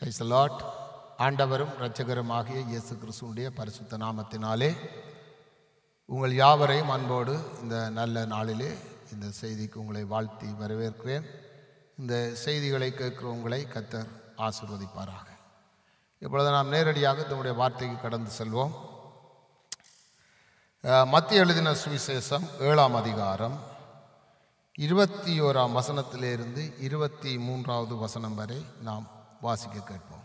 Praise the Lord. ஆண்டவரும் இரட்சகருமாகிய இயேசு கிறிஸ்துவினுடைய பரிசுத்த நாமத்தினாலே உங்கள் யாவரையும் அன்போடு இந்த நல்ல நாளிலே இந்த செய்திக்கு உங்களை வாழ்த்தி வரவேற்கிறேன். இந்த செய்திகளை கேட்கிற உங்களை கர்த்தர் ஆசீர்வதிப்பாராக. இப்பொழுது நாம் நேரடியாக நம்முடைய வார்த்தைக்கு கடந்து செல்வோம். மத்திய எழுதின சுவிசேஷம் 7ஆம் அதிகாரம் 21ஆம் வசனத்திலிருந்து 23வது வசனம் வரை நாம் வாசிக்க கேட்போம்.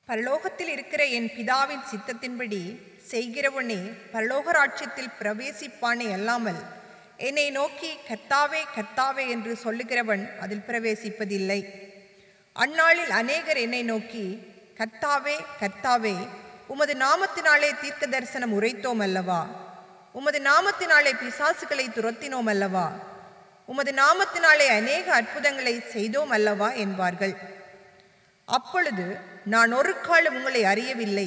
பரலோகத்தில் இருக்கிற என் பிதாவின் சித்தத்தின்படி செய்கிறவனே பரலோக ராஜ்யத்தில் பிரவேசிப்பானே அல்லாமல் என்னை நோக்கி கர்த்தாவே கர்த்தாவே என்று சொல்லுகிறவன் அதில் பிரவேசிப்பதில்லை. அந்நாளில் அநேகர் என்னை நோக்கி கர்த்தாவே கர்த்தாவே, உமது நாமத்தினாலே தீர்க்க தரிசனம் உரைத்தோம் அல்லவா, உமது நாமத்தினாலே பிசாசுகளை துரத்தினோம் அல்லவா, உமது நாமத்தினாலே அநேக அற்புதங்களை செய்தோம் அல்லவா என்பார்கள். அப்பொழுது நான் ஒரு காலம் உங்களை அறியவில்லை,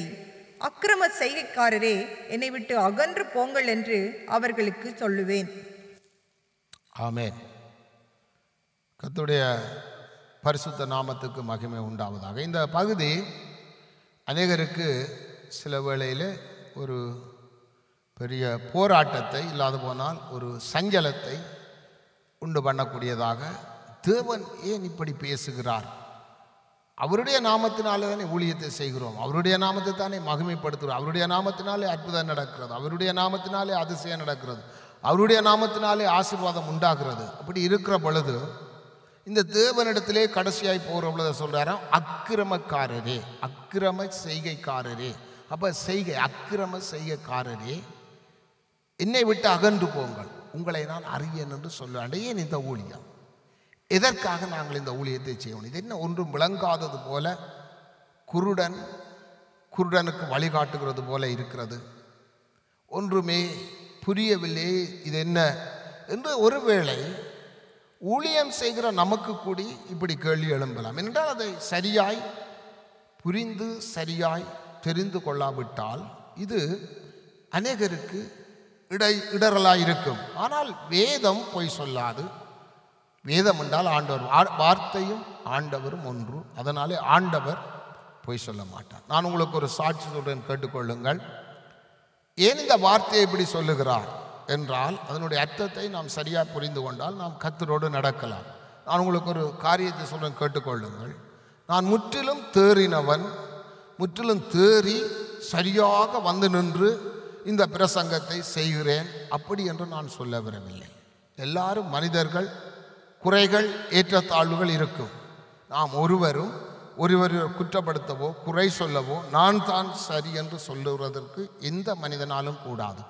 அக்கிரம செய்கைக்காரரே, என்னை விட்டு அகன்று போங்கள் என்று அவர்களுக்கு சொல்லுவேன். ஆமென். கர்த்தருடைய பரிசுத்த நாமத்துக்கு மகிமை உண்டாவதாக. இந்த பகுதி அநேகருக்கு சில வேளையில் ஒரு பெரிய போராட்டத்தை இல்லாது போனால் ஒரு சஞ்சலத்தை உண்டு பண்ணக்கூடியதாக, தேவன் ஏன் இப்படி பேசுகிறார், அவருடைய நாமத்தினாலே தானே ஊழியத்தை செய்கிறோம், அவருடைய நாமத்தை தானே மகிமைப்படுத்துகிறோம், அவருடைய நாமத்தினாலே அற்புதம் நடக்கிறது, அவருடைய நாமத்தினாலே அதிசயம் நடக்கிறது, அவருடைய நாமத்தினாலே ஆசீர்வாதம் உண்டாகிறது. அப்படி இருக்கிற பொழுது இந்த தேவனிடத்திலே கடைசியாய் போகிற பொழுது சொல்கிறாராம், அக்கிரமக்காரரே, அக்கிரம செய்கைக்காரரே. அப்போ செய்கை, அக்கிரம செய்கைக்காரரே, என்னை விட்டு அகன்று போங்கள், உங்களை நான் அறியேன் என்று சொல்லுவேன். ஏன் இந்த ஊழியம், எதற்காக நாங்கள் இந்த ஊழியத்தை செய்யணும்? இது என்ன ஒன்றும் விளங்காதது போல, குருடனுக்கு வழிகாட்டுகிறது போல இருக்கிறது, ஒன்றுமே புரியவில்லை, இது என்ன என்று ஒருவேளை ஊழியம் செய்கிற நமக்கு கூடி இப்படி கேள்வி எழும்பலாம். என்றால் அதை சரியாய் புரிந்து சரியாய் தெரிந்து கொள்ளாவிட்டால் இது அநேகருக்கு இடரலாக இருக்கும். ஆனால் வேதம் பொய் சொல்லாது. வேதம் என்றால் ஆண்டவர், வார்த்தையும் ஆண்டவரும் ஒன்று, அதனாலே ஆண்டவர் பொய் சொல்ல மாட்டார். நான் உங்களுக்கு ஒரு சாட்சி சொல்றேன், கேட்டுக்கொள்ளுங்கள். ஏன் இந்த வார்த்தையை இப்படி சொல்லுகிறார் என்றால் அதனுடைய அர்த்தத்தை நாம் சரியாக புரிந்து கொண்டால் நாம் கர்த்தரோடு நடக்கலாம். நான் உங்களுக்கு ஒரு காரியத்தை சொல்றேன், கேட்டுக்கொள்ளுங்கள். நான் முற்றிலும் தேறினவன், முற்றிலும் தேறி சரியாக வந்து நின்று இந்த பிரசங்கத்தை செய்கிறேன் அப்படி என்று நான் சொல்ல வரவில்லை. எல்லாரும் மனிதர்கள், குறைகள் ஏற்றத்தாழ்வுகள் இருக்கும். நாம் ஒருவரை குற்றப்படுத்தவோ குறை சொல்லவோ நான் தான் சரி என்று சொல்லுவதற்கு எந்த மனிதனாலும் கூடாது.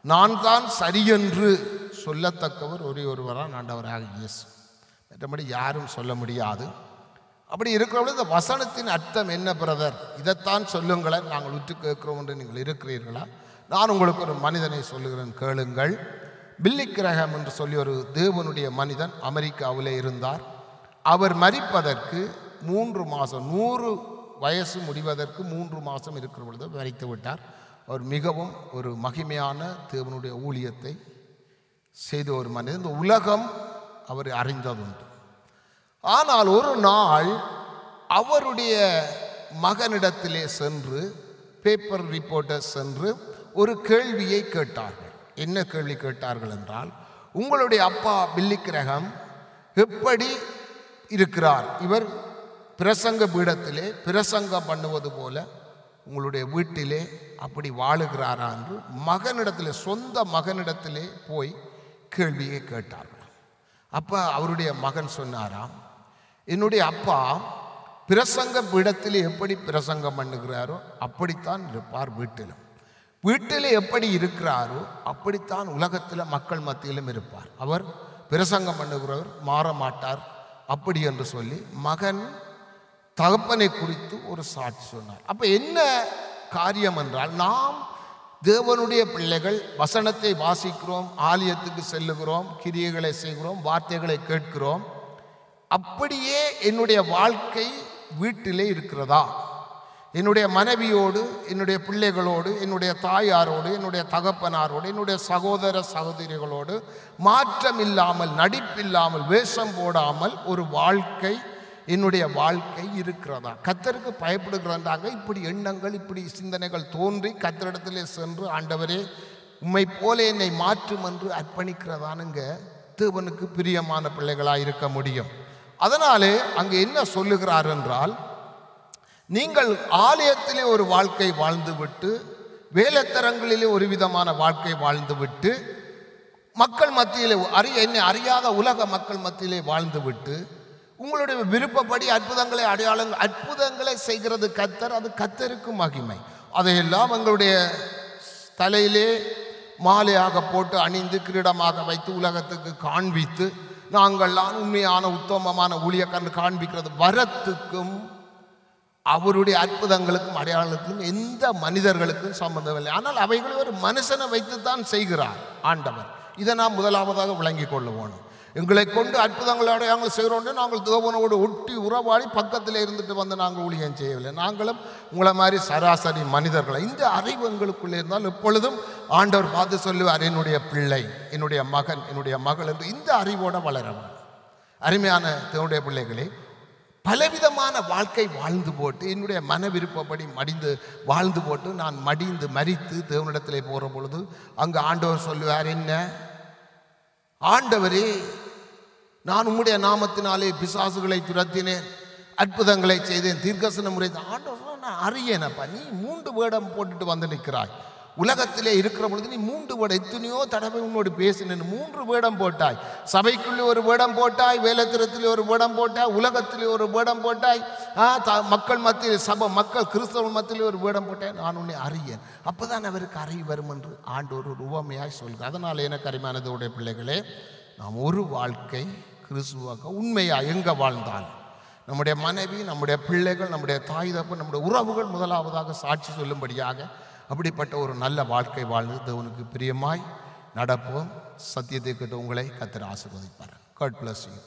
நான் தான் சரி என்று சொல்லத்தக்கவர் ஒரே ஒருவராக ஆண்டவராக இயேசு, மற்றபடி யாரும் சொல்ல முடியாது. அப்படி இருக்கிறவங்க இந்த வசனத்தின் அர்த்தம் என்ன பிரதர், இதைத்தான் சொல்லுங்களேன், நாங்கள் உற்று கேட்கிறோம் என்று நீங்கள் இருக்கிறீர்களா? நான் உங்களுக்கு ஒரு மனிதனை சொல்லுகிறேன், கேளுங்கள். பில்லி கிரஹாம் என்று சொல்லி ஒரு தேவனுடைய மனிதன் அமெரிக்காவிலே இருந்தார். அவர் மரிப்பதற்கு 3 மாதம், 100 வயசு முடிவதற்கு 3 மாதம் இருக்கிற பொழுது மரித்து விட்டார். அவர் மிகவும் ஒரு மகிமையான தேவனுடைய ஊழியத்தை செய்த ஒரு மனிதன், இந்த உலகம் அவர் அறிந்ததுண்டு. ஆனால் ஒரு நாள் அவருடைய மகனிடத்திலே சென்று, பேப்பர் ரிப்போர்ட்டர் சென்று ஒரு கேள்வியை கேட்டார்கள். என்ன கேள்வி கேட்டார்கள் என்றால், உங்களுடைய அப்பா பில்லி கிரஹாம் எப்படி இருக்கிறார், இவர் பிரசங்க பீடத்திலே பிரசங்கம் பண்ணுவது போல உங்களுடைய வீட்டிலே அப்படி வாழுகிறாரா என்று மகனிடத்திலே, சொந்த மகனிடத்திலே போய் கேள்வியை கேட்டார்கள். அப்போ அவருடைய மகன் சொன்னாராம், என்னுடைய அப்பா பிரசங்க பீடத்திலே எப்படி பிரசங்கம் பண்ணுகிறாரோ அப்படித்தான் இருப்பார், வீட்டில் எப்படி இருக்கிறாரோ அப்படித்தான் உலகத்தில் மக்கள் மத்தியிலும் இருப்பார், அவர் பிரசங்கம் பண்ணுகிறவர் மாற மாட்டார் அப்படி என்று சொல்லி மகன் தகப்பனை குறித்து ஒரு சாட்சி சொன்னார். அப்போ என்ன காரியம் என்றால், நாம் தேவனுடைய பிள்ளைகள் வசனத்தை வாசிக்கிறோம், ஆலயத்துக்கு செல்லுகிறோம், கிரியைகளை செய்கிறோம், வார்த்தைகளை கேட்கிறோம். அப்படியே என்னுடைய வாழ்க்கை வீட்டிலே இருக்கிறதா, என்னுடைய மனைவியோடு, என்னுடைய பிள்ளைகளோடு, என்னுடைய தாயாரோடு, என்னுடைய தகப்பனாரோடு, என்னுடைய சகோதர சகோதரிகளோடு மாற்றம் இல்லாமல், நடிப்பில்லாமல், வேஷம் போடாமல் ஒரு வாழ்க்கை என்னுடைய வாழ்க்கை இருக்கிறதா? கர்த்தருக்கு பயப்படுகிறதாக இப்படி எண்ணங்கள், இப்படி சிந்தனைகள் தோன்றி கர்த்தரிடத்திலே சென்று, ஆண்டவரே உம்மை போல என்னை மாற்றும் என்று அர்ப்பணிக்கிறதானுங்க தேவனுக்கு பிரியமான பிள்ளைகளாக இருக்க முடியும். அதனாலே அங்கே என்ன சொல்லுகிறார் என்றால், நீங்கள் ஆலயத்திலே ஒரு வாழ்க்கை வாழ்ந்துவிட்டு, வேலைத்தரங்களிலே ஒரு விதமான வாழ்க்கை வாழ்ந்துவிட்டு, மக்கள் மத்தியிலே என்னை அறியாத உலக மக்கள் மத்தியிலே வாழ்ந்துவிட்டு, உங்களுடைய விருப்பப்படி அற்புதங்களை செய்கிறது கர்த்தர். அது கர்த்தருக்கு மகிமை. அதையெல்லாம் எங்களுடைய தலையிலே மாலையாக போட்டு அணிந்து கிரீடமாக வைத்து உலகத்துக்கு காண்பித்து, நாங்கள்லாம் உண்மையான உத்தமமான ஊழியக்காரன் காண்பிக்கிறது வரத்துக்கும் அவருடைய அற்புதங்களுக்கும் அடையாளங்களுக்கும் எந்த மனிதர்களுக்கும் சம்பந்தமில்லை. ஆனால் அவைகளை ஒரு மனுஷனை வைத்துத்தான் செய்கிறார் ஆண்டவர். இதை நாம் முதலாவதாக விளங்கி கொள்ள வேணும். எங்களை கொண்டு அற்புதங்களை அடையாளங்கள் செய்கிறோம். நாங்கள் தேவனோடு ஒட்டி உறவாடி பக்கத்தில் இருந்துட்டு வந்து நாங்கள் ஊழியம் செய்யவில்லை. நாங்களும் உங்களை மாதிரி சராசரி மனிதர்களை. இந்த அறிவு எங்களுக்குள்ளே இருந்தால் எப்பொழுதும் ஆண்டவர் பார்த்து சொல்லுவார், என்னுடைய பிள்ளை, என்னுடைய மகன், என்னுடைய மகள் என்று இந்த அறிவோடு வளரவன். அருமையான தேவனுடைய பிள்ளைகளே, பலவிதமான வாழ்க்கை வாழ்ந்து போட்டு, என்னுடைய மன விருப்பப்படி மடிந்து வாழ்ந்து போட்டு, நான் மடிந்து மரித்து தேவனிடத்திலே போகிற பொழுது அங்கு ஆண்டவர் சொல்லுவார், என்ன ஆண்டவரே, நான் உம்முடைய நாமத்தினாலே பிசாசுகளை துரத்தினேன், அற்புதங்களை செய்தேன், தீர்க்கசன முறை. ஆண்டவர் நான் அறியேனப்பா, நீ 3 வேடம் போட்டுட்டு வந்து நிற்கிறாய். உலகத்திலே இருக்கிற பொழுது நீ 3 வேடம், எத்தனையோ தடவை உன்னோடு பேசினேன். 3 வேடம் போட்டாய். சபைக்குள்ளே ஒரு வேடம் போட்டாய், வேலைத்திரத்திலே ஒரு வேடம் போட்டாய், உலகத்திலே ஒரு வேடம் போட்டாய், மக்கள் மத்தியில் மக்கள் கிறிஸ்தவ மத்தியிலே ஒரு வேடம் போட்டாய். நான் உன்னை அறியேன். அப்போதான் அவருக்கு அறிவு வரும் என்று ஆண்டவர் ஒரு உவமையாய் சொல்கிறார். அதனால் எனக்கு அருமையானதுடைய பிள்ளைகளே, நாம் ஒரு வாழ்க்கை கிறிஸ்துவாக உண்மையாக எங்கே வாழ்ந்தாலும் நம்முடைய மனைவி, நம்முடைய பிள்ளைகள், நம்முடைய தாய் தப்பு, நம்முடைய உறவுகள் முதலாவதாக சாட்சி சொல்லும்படியாக அப்படிப்பட்ட ஒரு நல்ல வாழ்க்கை வாழ்ந்து தேவனுக்கு பிரியமாய் நடப்போம். சத்தியத்தை கேட்டு உங்களை கர்த்தர் ஆசீர்வதிப்பார். God bless you.